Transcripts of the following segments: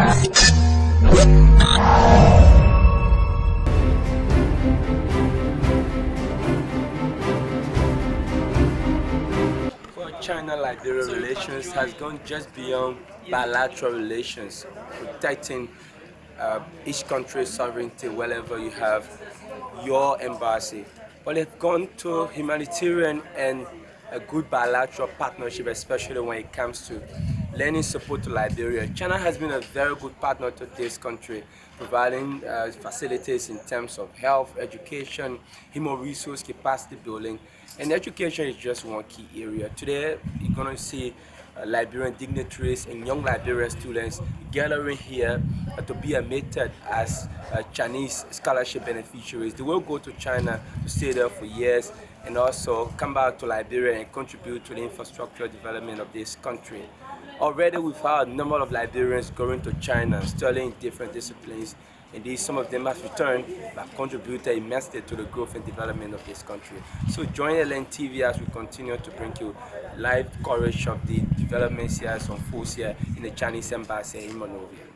Well, China-Liberia relations has gone just beyond bilateral relations, protecting each country's sovereignty wherever you have your embassy. But they've gone to humanitarian and a good bilateral partnership, especially when it comes to lending support to Liberia. China has been a very good partner to this country, providing facilities in terms of health, education, human resource capacity building, and education is just one key area. Today, you're going to see Liberian dignitaries and young Liberian students gathering here to be admitted as Chinese scholarship beneficiaries. They will go to China to stay there for years and also come back to Liberia and contribute to the infrastructure development of this country. Already we've had a number of Liberians going to China, studying different disciplines. Indeed, some of them have returned but contributed immensely to the growth and development of this country. So join LNTV as we continue to bring you live coverage of the developments here as unfolds here in the Chinese embassy in Monrovia.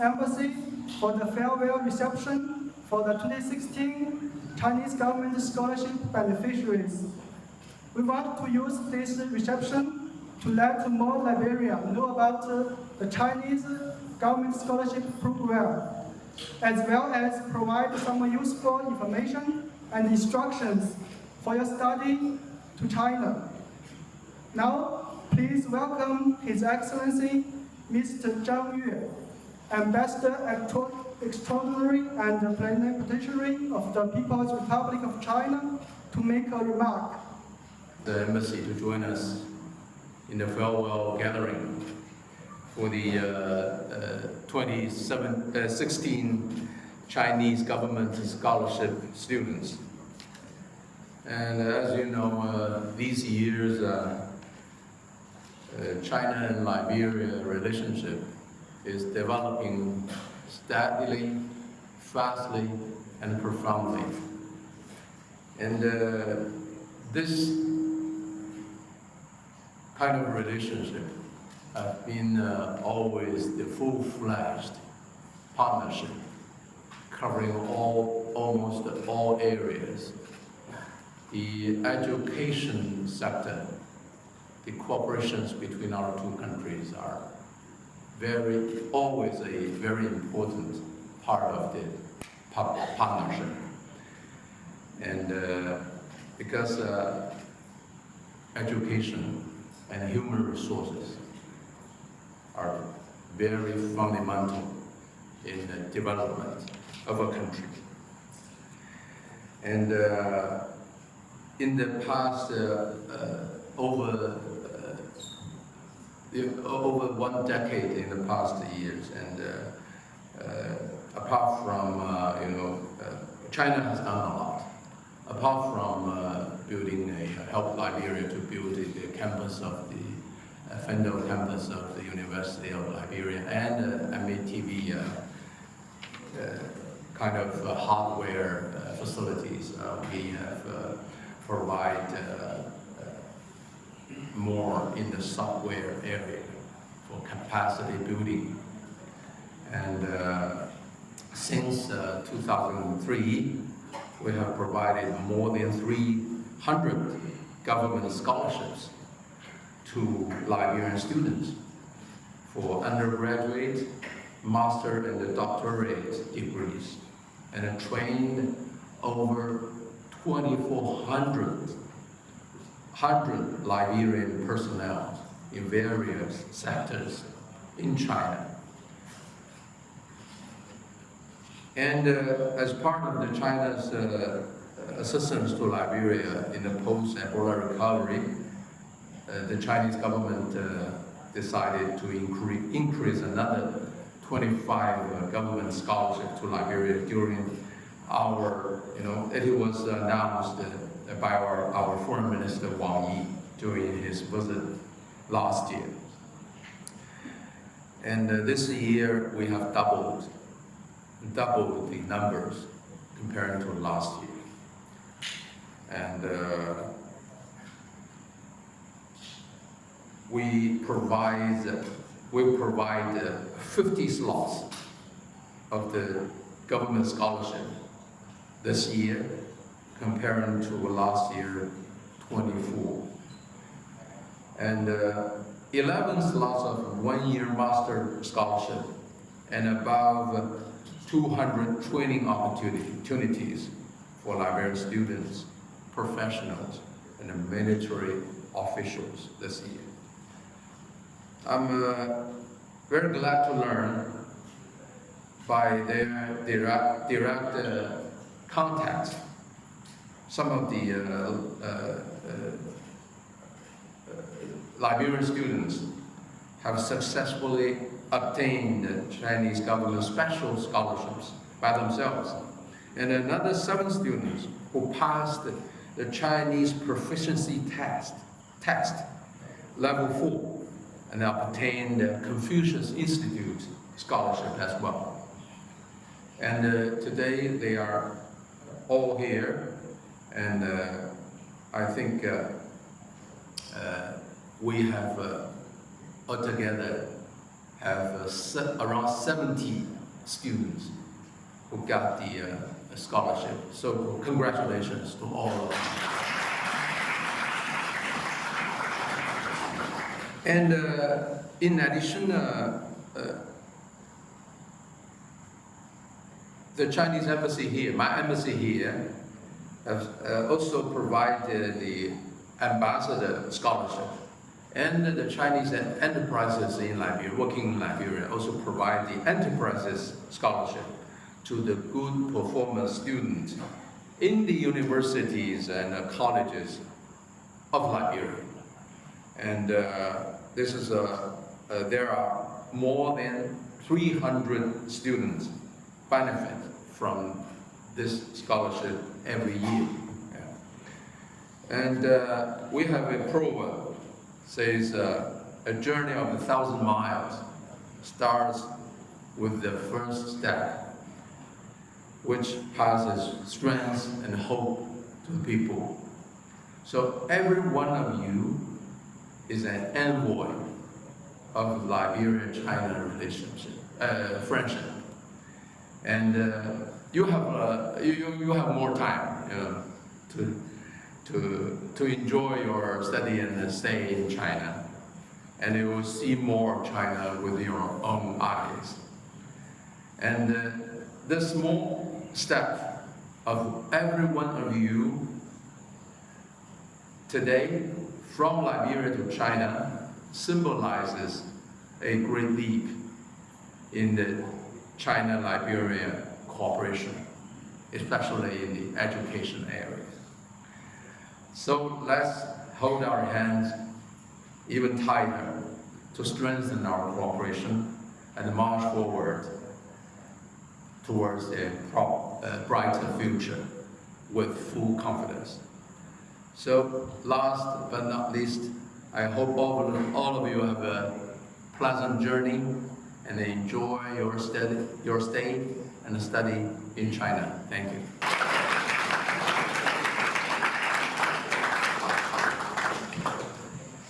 Embassy for the farewell reception for the 2016 Chinese Government Scholarship Beneficiaries. We want to use this reception to let more Liberians know about the Chinese Government Scholarship Program, as well as provide some useful information and instructions for your study to China. Now, please welcome His Excellency Mr. Zhang Yue, Ambassador Extraordinary and Plenipotentiary of the People's Republic of China, to make a remark. The embassy to join us in the farewell gathering for the 2016 Chinese government scholarship students. And as you know, these years, China and Liberia relationship is developing steadily, fastly, and profoundly. And this kind of relationship has been always the full-fledged partnership, covering almost all areas. The education sector, the cooperations between our two countries are always a very important part of the partnership. And because education and human resources are very fundamental in the development of a country. And in the past, over 1 decade in the past years, and apart from China has done a lot. Apart from help Liberia to build the campus of the Fendo campus of the University of Liberia and MATV kind of hardware facilities, we have provide more in the software area for capacity building. And since 2003, we have provided more than 300 government scholarships to Liberian students for undergraduate, master, and doctorate degrees. and trained over 2,400 Liberian personnel in various sectors in China. And as part of the China's assistance to Liberia in the post-Ebola recovery, the Chinese government decided to increase another 25 government scholarships to Liberia during our, it was announced by our Foreign Minister Wang Yi during his visit last year. And this year we have doubled the numbers compared to last year. And we provide 50 slots of the government scholarship this year, comparing to last year, 24. And 11 slots of one-year master scholarship, and above 200 training opportunities for Liberian students, professionals, and military officials this year. I'm very glad to learn by their direct contact, some of the Liberian students have successfully obtained Chinese government special scholarships by themselves, and another 7 students who passed the Chinese proficiency test level 4 and obtained the Confucius Institute scholarship as well. And today they are all here, and I think we have altogether have around 70 students who got the scholarship. So congratulations to all of them. And in addition, the Chinese embassy here, my embassy here, has also provided the ambassador scholarship. And the Chinese enterprises in Liberia, working in Liberia, also provide the enterprises scholarship to the good performance students in the universities and colleges of Liberia. And this is there are more than 300 students benefit from this scholarship every year. Yeah. And we have a proverb says a journey of 1,000 miles starts with the first step, which passes strength and hope to the people. So every one of you is an envoy of Liberia-China relationship, friendship, and you have more time, to enjoy your study and stay in China, and you will see more of China with your own eyes. And the small step of every one of you today from Liberia to China symbolizes a great leap in the China-Liberia cooperation, especially in the education area. So let's hold our hands even tighter to strengthen our cooperation and march forward towards a brighter future with full confidence. So last but not least, I hope all of you have a pleasant journey and enjoy your stay and study in China. Thank you.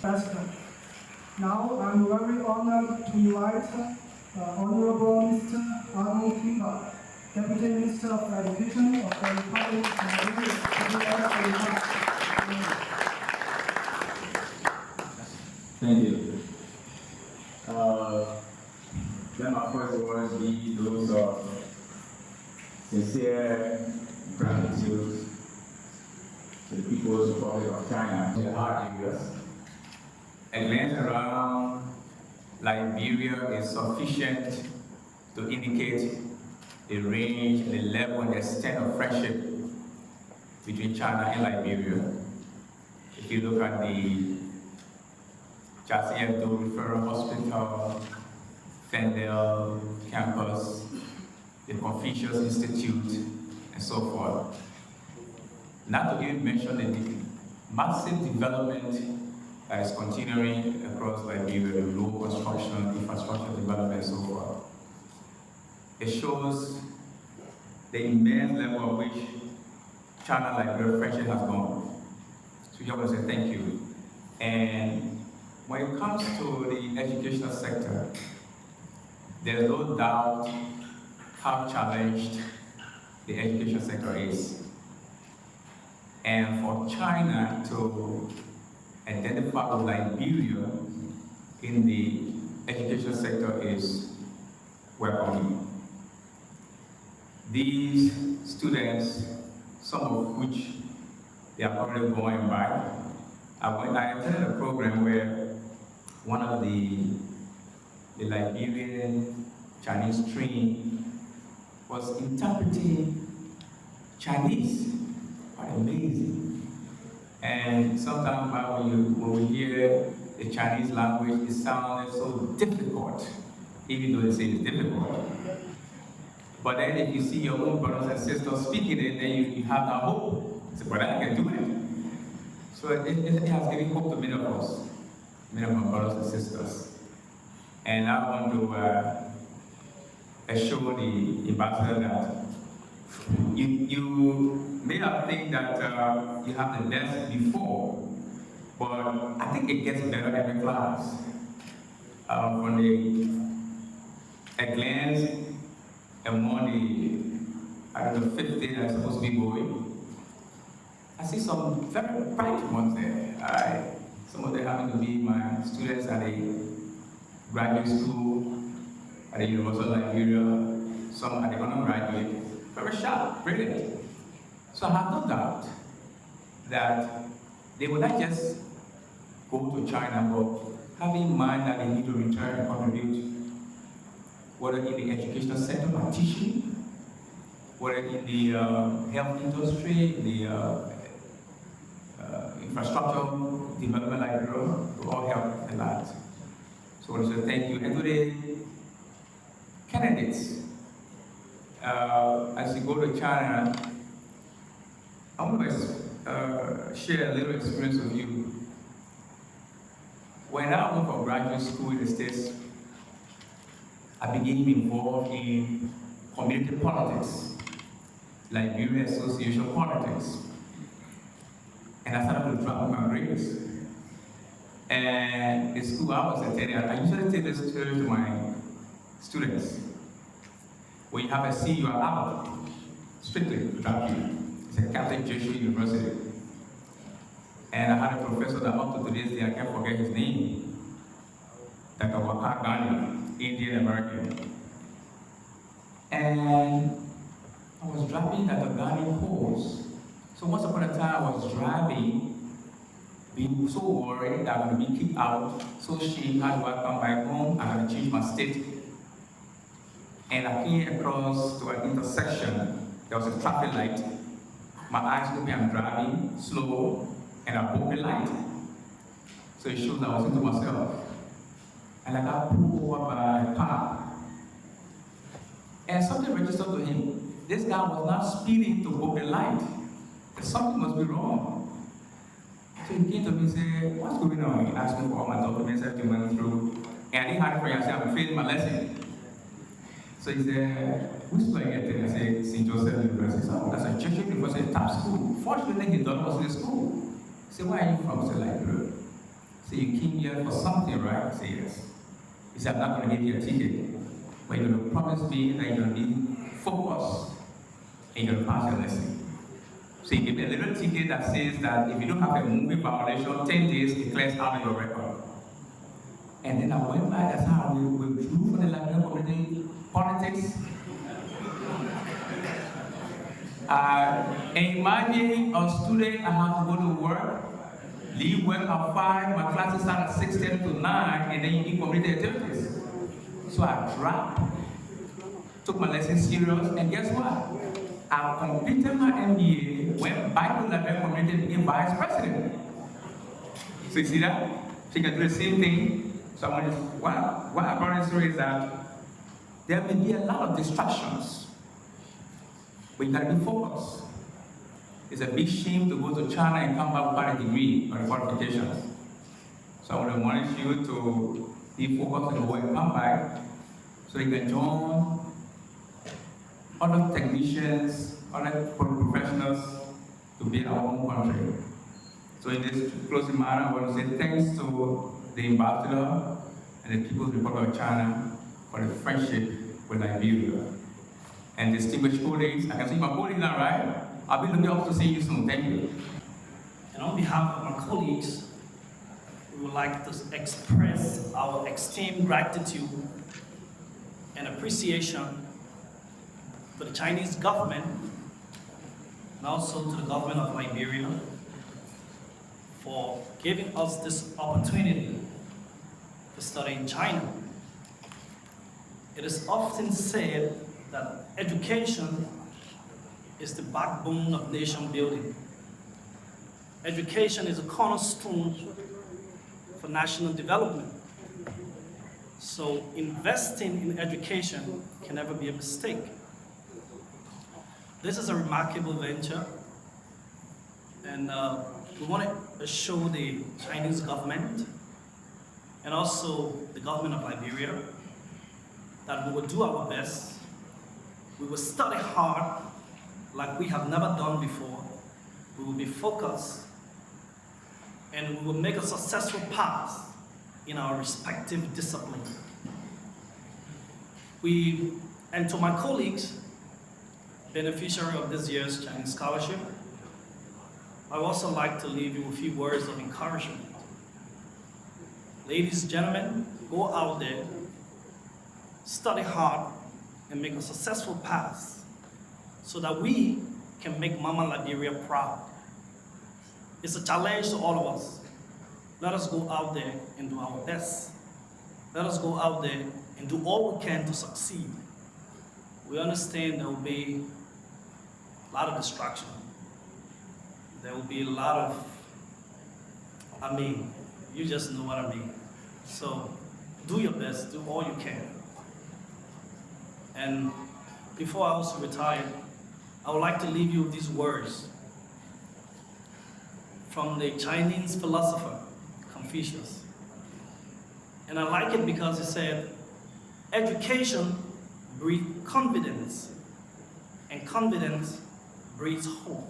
President. Now I'm very honored to invite Honorable Mr. Arnold Kimba, Deputy Minister of Education of the Republic of Liberia, to give us a remark. Thank you. Let my first words be those of sincere gratitude to the People's Republic of China. In the hard areas, a glance around Liberia is sufficient to indicate the range, the level, and the extent of friendship between China and Liberia. If you look at the Charles Hebdo Referral Hospital, Fendel campus, the Confucius Institute, and so forth. Not to even mention the massive development that is continuing across Liberia, the road construction, infrastructure development, and so forth. It shows the immense level at which China-Liberia friendship has gone. So I want to say thank you. And when it comes to the educational sector, there's no doubt how challenged the education sector is. And for China to identify with Liberia in the education sector is welcoming. These students, some of which they are already going by, I attended a program where one of the Liberian Chinese trained was interpreting Chinese. Quite amazing. And sometimes when we hear the Chinese language, it sounds so difficult, even though they say it's difficult. But then if you see your own brothers and sisters speaking it, then you have that hope. Say, brother, I can do it. So it has given hope to many of us, many of my brothers and sisters. And I want to assure the ambassador that you may not think that you have the best before, but I think it gets better every class. From a glance among the 15 that are supposed to be going, I see some very bright ones there. Some of them happen to be my students at a graduate school, at the University of Liberia, some at the undergraduate. Very sharp, brilliant. So I have no doubt that they will not just go to China, but have in mind that they need to return and contribute, whether in the educational sector by teaching, whether in the health industry, the infrastructure development like growth, to all help a lot. So I want to say thank you. And to the candidates, as you go to China, I want to share a little experience with you. When I went for graduate school in the States, I became involved in community politics, Liberia Association politics. And I started to drop my grades. And in school I was attending, I usually take this to my students. When you have a C, you are out, strictly to drop you. It's a Catholic Jesuit university. And I had a professor that up to today's day, I can't forget his name, Dr. Waka Ghani, Indian American. And I was dropping Dr. Ghani course. So once upon a time I was driving, being so worried that I'm going to be kicked out, so ashamed, how do I come back home? I'm going to change my state. And I came across to an intersection. There was a traffic light. My eyes open, I'm driving slow, and I broke the light. So it shows I was into myself. And I got pulled over by a car. And something registered to him. This guy was not speeding to broke the light. Something must be wrong. So he came to me and said, what's going on? He asked me for all my documents that you went through. And I didn't have it for you. I said, I'm failing my lesson. So he said, which school are you at? I said, St. Joseph University. So that's a Jesuit university, top school. Fortunately, his daughter was in the school. He said, where are you from? I said, Liberia. So you came here for something, right? I said, yes. He said, I'm not going to give you a ticket. But you're going to promise me that you're going to be focused and you're going to pass your lesson. So he gave me a little ticket that says that if you don't have a moving violation, 10 days, it clears out of your record. And then I went back, that's how we withdrew from the Liberian community politics. Imagine a student, I have to go to work, leave work at 5, my classes start at 6:30 to 9, and then you eat community activities. So I dropped, took my lessons serious, and guess what? I completed my MBA, went back to Liberia community and became vice president. So you see that? She can do the same thing. So I want to, what I brought in story is that there may be a lot of distractions, but you gotta be focused. It's a big shame to go to China and come back without a degree or qualifications. So I want to admonish you to be focused and go and come back so you can join other technicians, other professionals to build our own country. So in this closing manner, I want to say thanks to the ambassador and the People's Republic of China for the friendship with Liberia. And distinguished colleagues, I can see my colleagues now, right? I'll be looking up to see you soon. Thank you. And on behalf of my colleagues, we would like to express our extreme gratitude and appreciation to the Chinese government and also to the government of Liberia for giving us this opportunity to study in China. It is often said that education is the backbone of nation building. Education is a cornerstone for national development. So investing in education can never be a mistake. This is a remarkable venture, and we want to assure the Chinese government and also the government of Liberia that we will do our best. We will study hard like we have never done before. We will be focused, and we will make a successful path in our respective disciplines. And to my colleagues, beneficiary of this year's Chinese scholarship, I would also like to leave you a few words of encouragement. Ladies and gentlemen, go out there, study hard, and make a successful path so that we can make Mama Liberia proud. It's a challenge to all of us. Let us go out there and do our best. Let us go out there and do all we can to succeed. We understand there will be a lot of distraction. There will be a lot of, you just know what I mean. So do your best, do all you can. And before I also retire, I would like to leave you with these words from the Chinese philosopher, Confucius. And I like it because he said, education breeds confidence, and confidence breeds hope,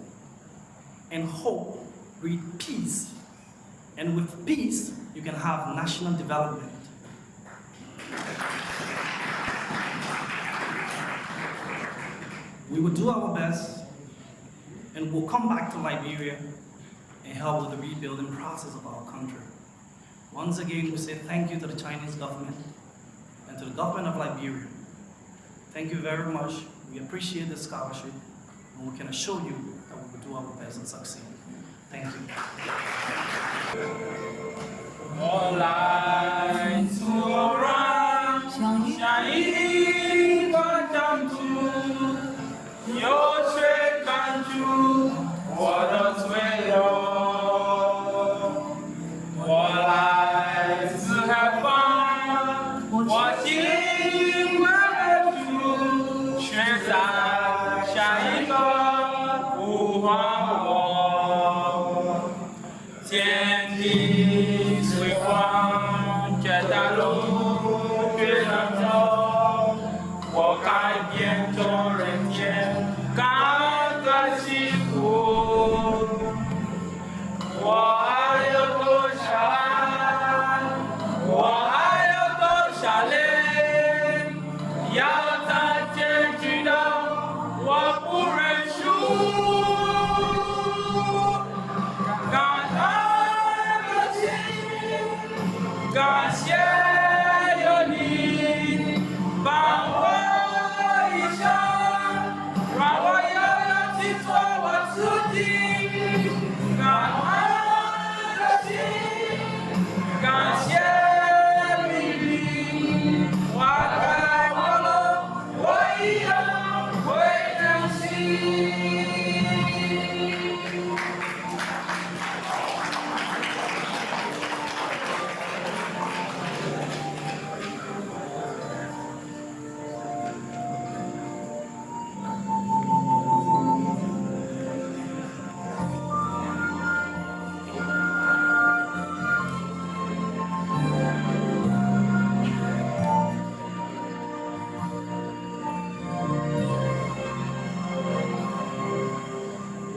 and hope breeds peace, and with peace, you can have national development. We will do our best, and we'll come back to Liberia and help with the rebuilding process of our country. Once again, we say thank you to the Chinese government and to the government of Liberia. Thank you very much. We appreciate this scholarship, and we can assure you that we will do our best and succeed. Thank you. All lights will run, shining content to your straight country, waters will all lights have fun, watching my true, straight eyes shining up, who天地水光，觉大路觉上走，我改变做人间，感到幸福。我还有多少爱？我还有多少泪？要在结局的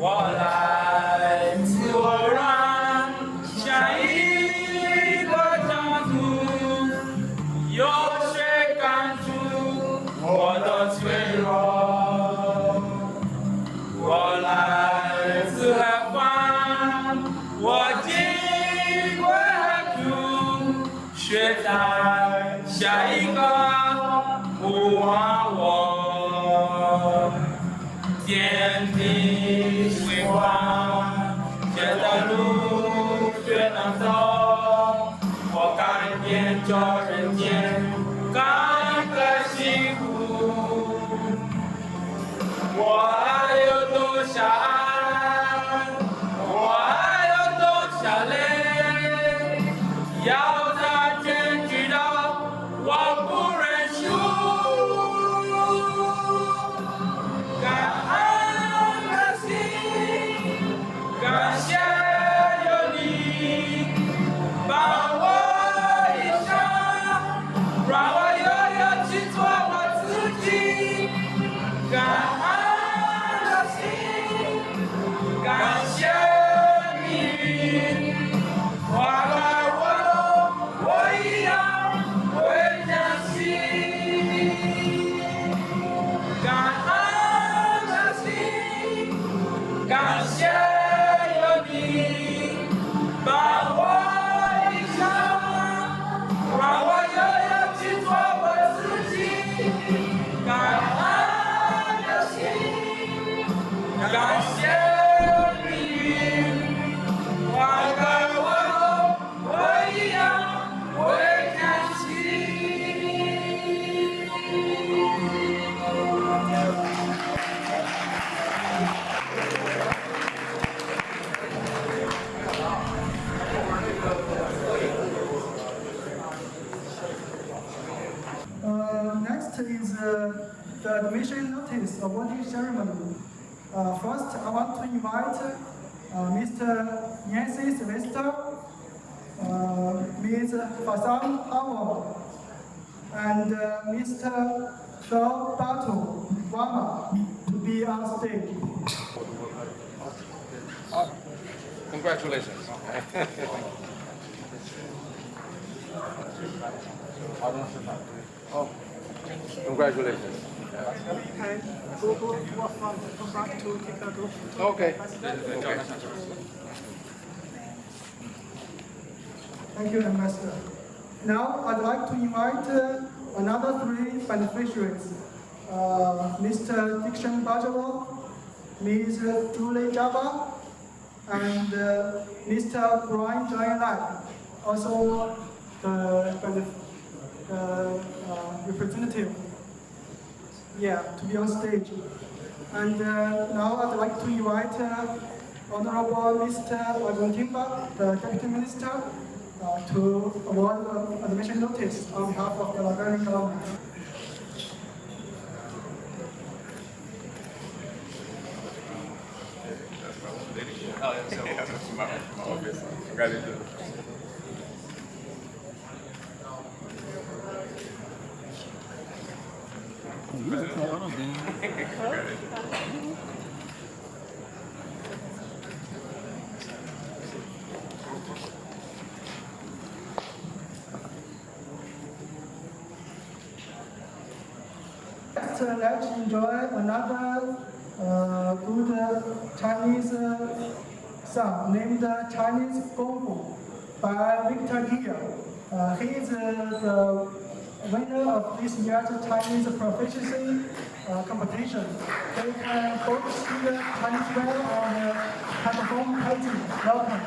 我来自我软，像一个长竹，有谁感触我的脆弱？我来自何方？我经过何处？雪在下一个不忘我。天地辉煌，这条路却难走。我改变这人间，感个幸福。我还有多少爱？我还有多少泪？要他全知道，我不认输。感恩的心，感谢有你，帮我一生，让我拥有去做我自己。感恩的心，感谢你，花开我一样会珍惜。感恩的心，感谢有你，帮我一生，让我拥有去做我自己。感恩的心，感谢你，花开我一样会珍惜。Next is the admission notice awarding ceremony. First, I want to invite Mr. Yancy Sylvester, Ms. Fasam Howard, and Mr. Phil Batu Wama to be on stage. Congratulations. Oh, congratulations. Okay. Thank you, Ambassador. Now, I'd like to invite another three beneficiaries. Mr. Dickson Bajalo, Ms. Julie Java, and Mr. Brian Joy Lai, also the representative, to be on stage. And now I'd like to invite Honorable Mr. Waguntimba, the Deputy Minister, to award admission notice on behalf of the Liberian government. Congratulations. Let's enjoy another good Chinese song named Chinese Gong Fu by Victor Dia. He is the winner of this year's Chinese proficiency competition. They can both speak Chinese well and have a home painting. Welcome.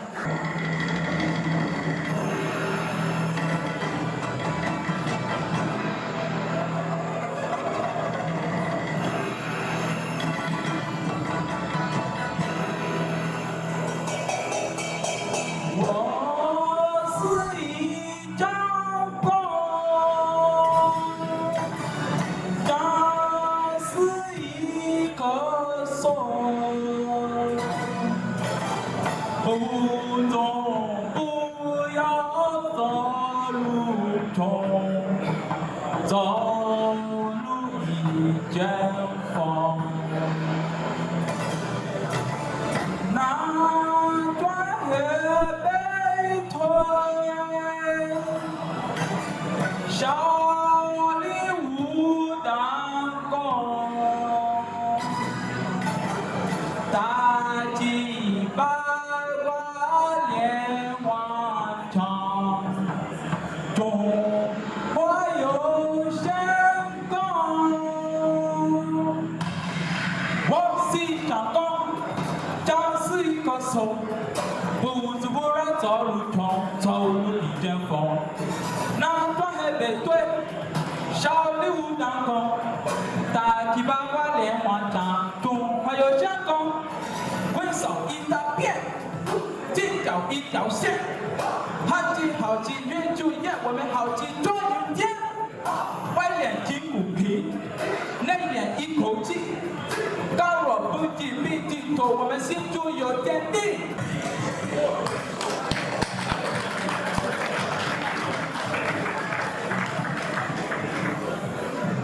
歌颂，不中不要走路中，走路一阵风。南端河北推，小里无当工，大吉八卦连环唱，中华有神功。我是长工，将是一个手，不知不觉走路穷，走路一阵风。南端河北对，小里无当工，大吉八卦连环唱，中华有神功。文手一大片，金角一条线，好记好记圆珠眼，我们好记状元天。外脸筋骨皮，内敛一口气，高若不记必记头，我们心中有天地。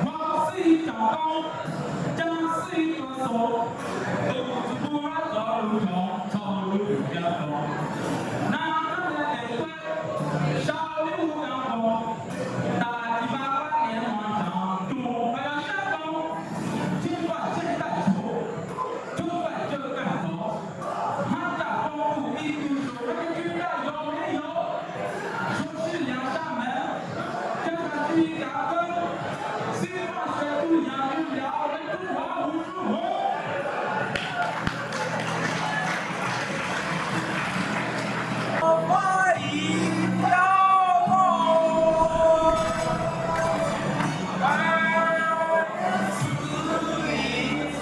我是一长工，将是一个手，不知不觉走路穷，走路一阵风。南端河北对，小里无当工，大吉八卦连环唱，中华有神功。尽管现在愁，就算这干头，汉家功夫一独手，我们知道有没有？说是两扇门，加上是一家根，西方水土养育了人中华武术魂。花一摇头，万事一从。